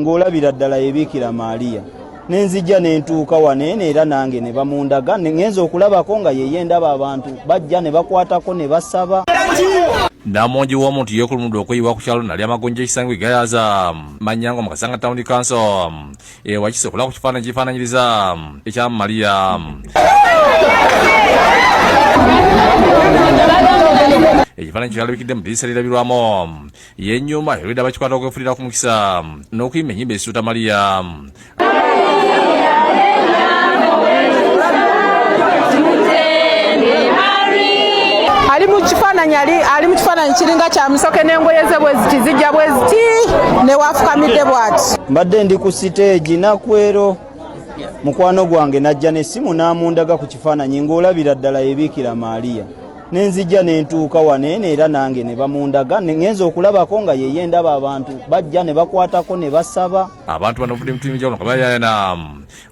ng'olabira ddala ye Bikiira Maliiya nenzijja nentuuka waneene era nange ne bamundaga ngenza okulabako nga ye ndaba abantu bajja ne bakwatako ne basaba. Namonji w'omuntu yeekulumudde okweyiwa ku kyalo nali amagonja ekisangwe gayaza Manyango mu Kasanga Town Council wakise okulaba ku kifaananyi kifaananyiriza ekya Maliiya. Ekifaananyi kyalabikidde mu ddirisa lirabirwamu y'ennyumba erwedde abakikwata okwefunira ku mukisa n'okuyimba ennyimba ezisuuta Maliiya. Ali mu kifaananyi kiringa kya Musoke n'engoye ze bweziti zijja bweziti ne wafukamidde bw'ati. Mbadde ndi ku siteegi Nakwero mukwano gwange najja n'essimu n'amundaga ku kifaananyi ng'olabira ddala ye Bikiira Maliiya nenzijja nentuuka waneene era nange ne bamundaga ngenza okulabako nga ye ndaba abantu bajja ne bakwatako ne basaba. Abantu bano bafudde emitimu gy'abantu nga bayayana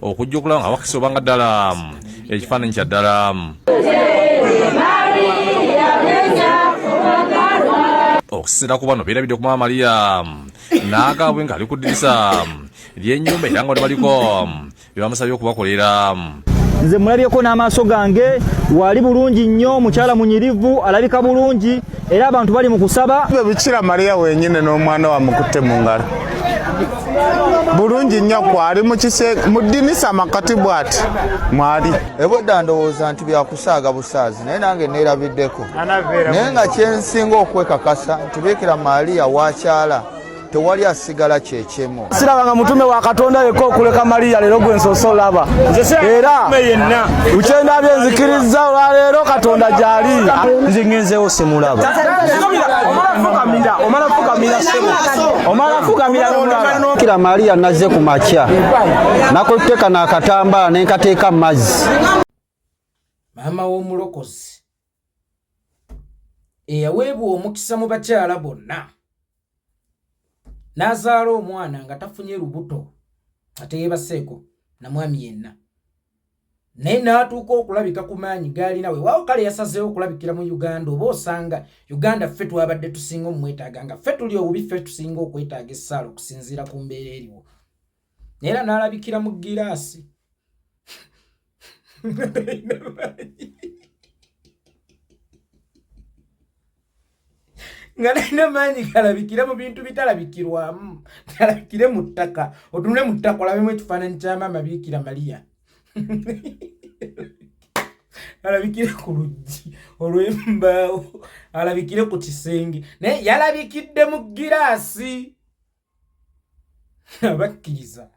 okujja okulaba nga bakisa obanga ddala ekifaananyi kya ddala. Okusinziira ku bano beerabidde ku Maama Maliiya n'akaabwe ng'ali ku ddirisa ly'ennyumba era nga baliko bye bamusabye okubakolera. Nze mulabyeko n'amaaso gange wali bulungi nnyo, mukyala munyirivu alabika bulungi era abantu bali mu kusaba. Bikiira Maliiya wenyine n'omwana wa mukutte mu ngalo bulungi nnyo kwali mu ddinisa makati bw'ati mwali. Ebodda ndowooza nti byakusaaga busaazi naye nange neerabiddeko naye nga kyensinga okwekakasa nti Bikiira Maliiya wakyala tewali asigala kyekyemoo. Sirabanga mutume wa Katonda yekko okuleka Maliiya leero gwe nsoosa olaba era ukyenda byenzikiriza olwaleero Katonda gy'ali nze ngenzeewo simulaba. Bikiira Maliiya nazze ku makya nakuteeka n'akatambaala ne nkateeka mu mazzi. Maama w'omulokozi eyaweebwa omukisa mu bakyala bonna n'azaala omwana nga tafunye lubuto ate yeebaseeko na mwami yenna naye n'atuuka okulabika ku maanyi g'alina weewaawo kale yasazeewo okulabikira mu Uganda oba osanga Uganda ffe twabadde tusinga omwetaaga nga ffe tuli obubi ffe tusinga okwetaaga essaala okusinziira ku mbeera eriwo era n'alabikira mu giraasi nga nalina maanyi galabikira mu bintu bitalabikirwamu talabikire mu ttaka otunule mu ttaka olabemu ekifaananyi kya Maama Bikiira Maliiya alabikire ku luggi olw'embaawo alabikire ku kisenge naye yalabikidde mu giraasi. Abakkiriza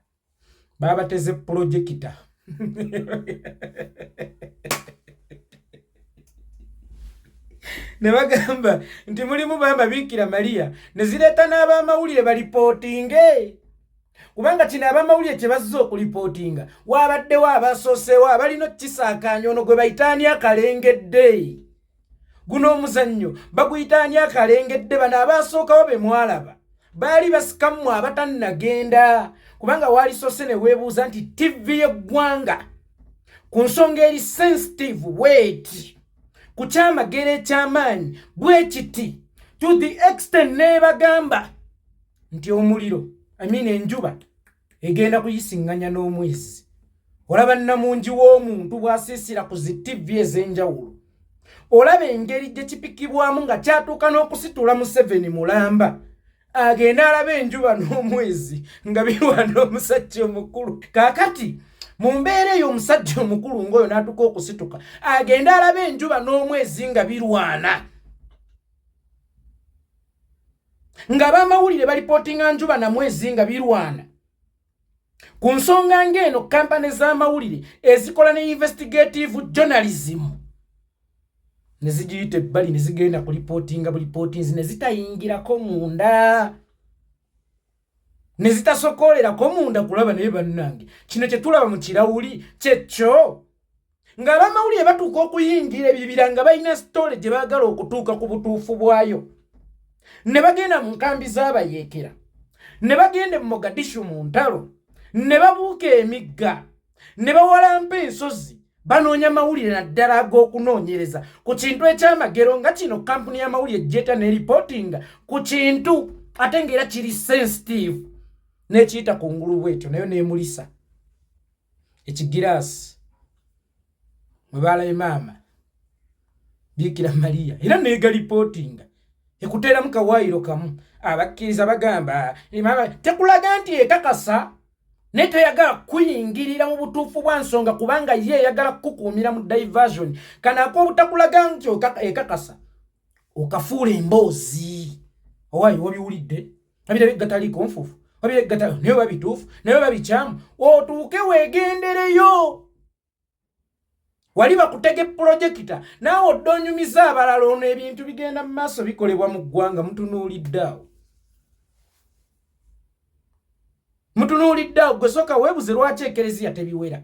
Abateze Projector ne bagamba nti mulimu Maama Bikiira Maliiya ne zireeta n'abamawulire balipootinge kubanga kino abamawulire kye bazze okulipootinga waabaddewo abasooseewo abalina kisaakaanya ono gwe bayitaani akalengedde. Guno omuzannyo baguyitaani akalengedde, bano abaasookawo be mwalaba baali basikamu abatannagenda kubanga waali soose ne weebuuza nti TV y'eggwanga ku nsonga eri sensitive bweti ku kyamagero eky'amaanyi bwe kiti to the extent n'ebagamba nti omuliro enjuba egenda kuyisiŋŋanya n'omwezi. Olaba namungi w'omuntu bw'asiisira ku zi TV ez'enjawulo, olaba engeri gye kipikibwamu nga kyatuuka n'okusitula Museveni mulamba agenda alaba enjuba n'omwezi nga birwana omusajja omukulu. Kaakati mu mbeera eyo omusajja omukulu ng'oyo n'atuuka okusituka agenda alaba enjuba n'omwezi nga birwana, nga bamawulire balipootinga njuba na mwezi nga birwana. Ku nsonga ng'eno kampani z'amawulire ezikola ne investigative journalism ne zigiyita ebbali ne zigenda kulipootinga bulipootinzi ne zitayingirako munda, ne zitasokolerako munda kulaba naye bannange kino kye tulaba mu kirawuli kyekyo nga abamawulire batuuka okuyingira ebibira nga balina sitole gye baagala okutuuka ku butuufu bwayo. Ne bagenda mu nkambi z'abayeekera, ne bagenda mu Mogadishu mu ntalo, ne babuuka emigga, ne bawalampa ensozi banoonya mawulire naddala ag'okunoonyereza ku kintu ekyamagero nga kino kampuni y'amawulire gyeta ne reportinga ku kintu ate ng'era kiri sensitive n'ekiyita ku ngulu bwetyo nayo n'emulisa ekigiraasi mwe baalaye maama Bikiira Maliiya era neega reportinga ekuteeramu kawaayiro kamu abakkiriza bagamba maama tekulaga nti ekakasa naye toyagala kuyingirira mu butuufu bwa nsonga kubanga ye yagala kukuumira mu diversion kana ak'obutakulaga nti ekakasa okafuula emboozi owaayi wabiwulidde babira bigataliiko nfuufu babira bigataliiko naye babituufu naye babikyamu otuuke weegendereyo wali bakutege Projector naawe oddonyumiza abalala ono ebintu bigenda mu maaso bikolebwa mu ggwanga mutunuuliddeawo gwe sooka weebuze lwaki ekereziya tebiwera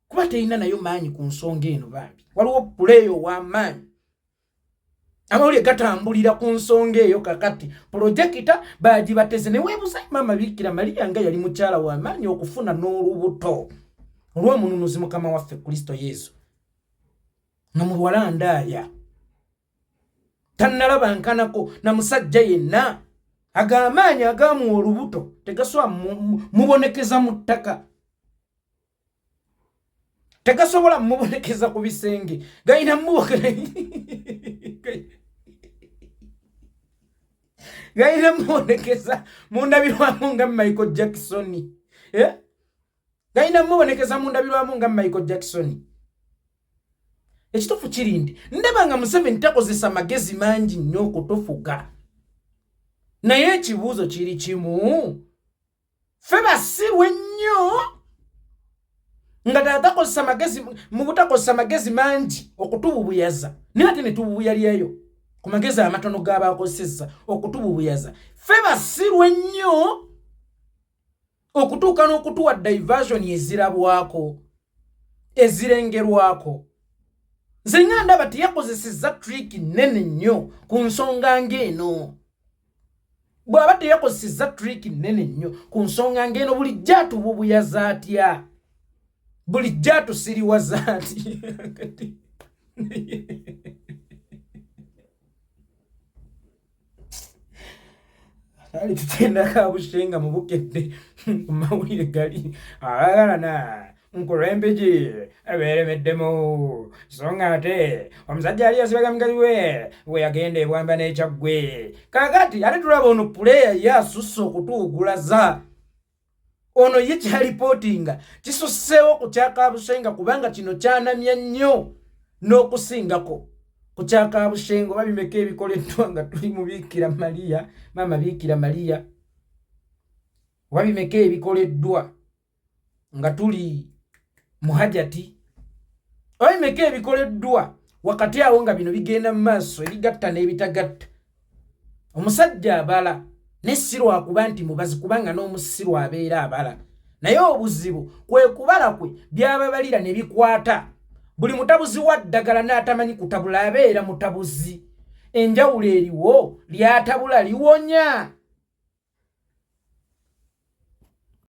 kuba terina nayo maanyi ku nsonga eno bambi waliwo puleeyo w'amaanyi amawulire gatambulira ku nsonga eyo kakati Projector bagibateze ne weebuza maama Bikiira Maliiya nga yali mukyala w'amaanyi okufuna n'olubuto olw'omununuzi mukama waffe Kristo Yesu namuwala ndaaya tannalaba nkanako na musajja yenna agamaanyi agamuwa olubuto tegasobola mubonekeza mu ttaka tegasobola mubonekeza ku bisenge gayina mubonekeza mundabirwamu nga Michael Jackson gayina mubonekeza mundabirwamu nga Michael Jackson. Ekitufu kirindi ndabanga Museveni takozesa magezi mangi nnyo okutufuga naye ekibuuzo kiri kimu ffe basirwe nnyo nga taatakozesa magezi mu butakozesa magezi mangi okutububuyaza naye ate ne tububuyalyayo ku magezi amatono g'abaakozeseza okutububuyaza ffe basirwe nnyo okutuuka n'okutuwa diversion ezirabwako ezirengerwako. Nze nga ndaba teyakozesezza trick nnene nnyo ku nsonga ng'eno. Bw'aba teyakozesezza trick nnene nnyo ku nsonga ng'eno bulijjo atububuyaza atya? Bulijjo atusiriwaza atya? Ali tutenda kabushenga mu bukedde ku mawulire gali agalana nkulembeji aberemeddemu so nga ate omusajja ali asibaga mugazi we yagenda ebwamba n'ekyaggwe kakati ate tulaba ono puleya ye asusse okutuugulaza ono ye kyalipotinga kisusseewo ku kyakabushenga kubanga kino kyanamya nnyo n'okusingako ku kyakabushenga oba bimeka ebikoleddwa nga tuli mu Bikiira Maliiya maama Bikiira Maliiya oba bimeka ebikoleddwa nga tuli muhajati oba bimeka ebikoleddwa wakati awo nga bino bigenda mu maaso ebigatta n'ebitagatta. Omusajja abala n'essirwa akuba nti mubazi kubanga n'omusirwa abeera abala naye obuzibu kwe kubala kwe byababalira ne bikwata. Buli mutabuzi wa ddagala n'atamanyi kutabula abeera mutabuzi. Enjawulo eriwo lyatabula liwonya.